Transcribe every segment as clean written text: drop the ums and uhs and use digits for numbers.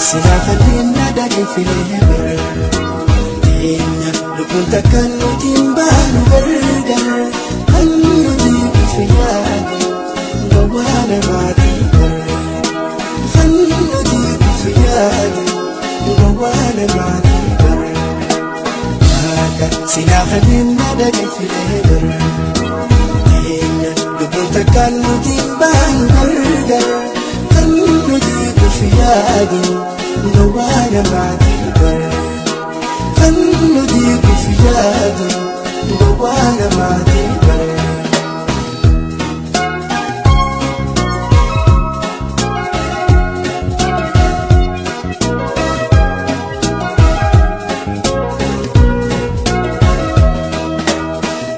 Sinafalina dagi fileber Dinya lupun takkan nutin baru bergar Hanuti kufiyani Gawana mati ber Hanuti kufiyani Gawana mati ber Maka sinafalina dagi fileber Dinya lupun takkan nutin baru bergar Hanuti kufiyani Gawana mati ber Hanuti kufiyani Gawana mati ber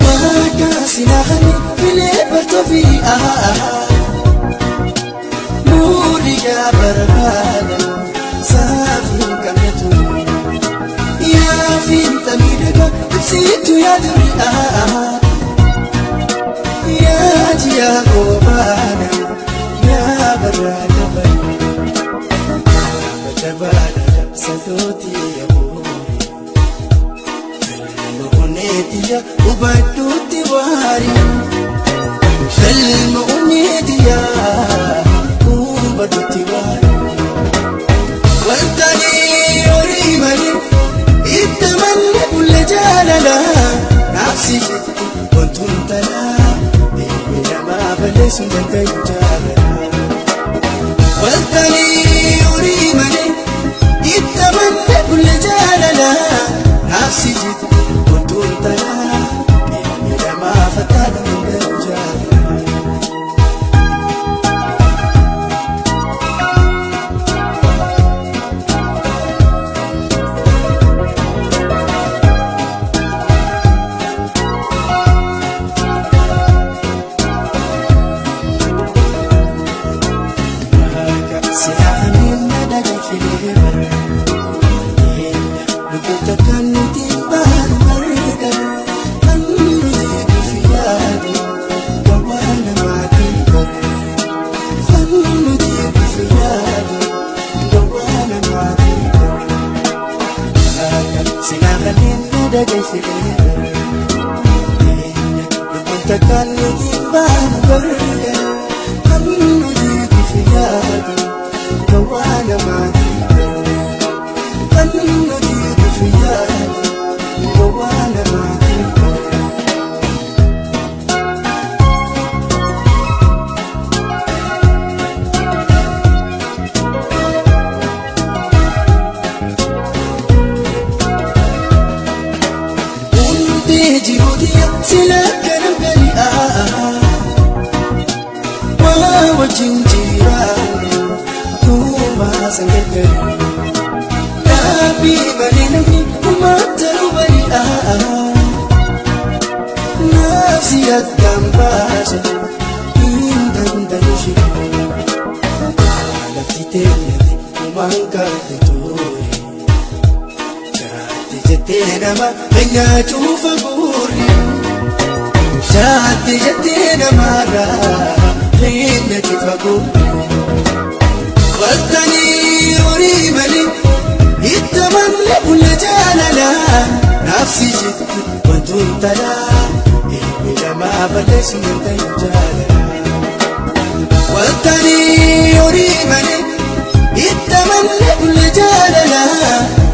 Maka sinahani bilebar tabi'a Mulia berbada Safin kamyatu Ya finta midega Situ ya dunia Ya jia kobana Ya berada bayi Berada sadoti ya buri Kalma uneti ya ubaduti wari Kalma uneti ya ubaduti wari Waltani yori mani Ittamanni kulla jalala Nafsi jiddi wantun tala Bibi nama balesun dandayu jalala Waltani yori mani Ittamanni kulla jalala Nafsi jiddi wantun tala Bibi nama fatada dandayu jalala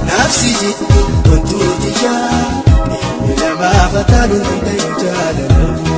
Nafsi jiddi wantu tija Ilama fatadu dandayu jalala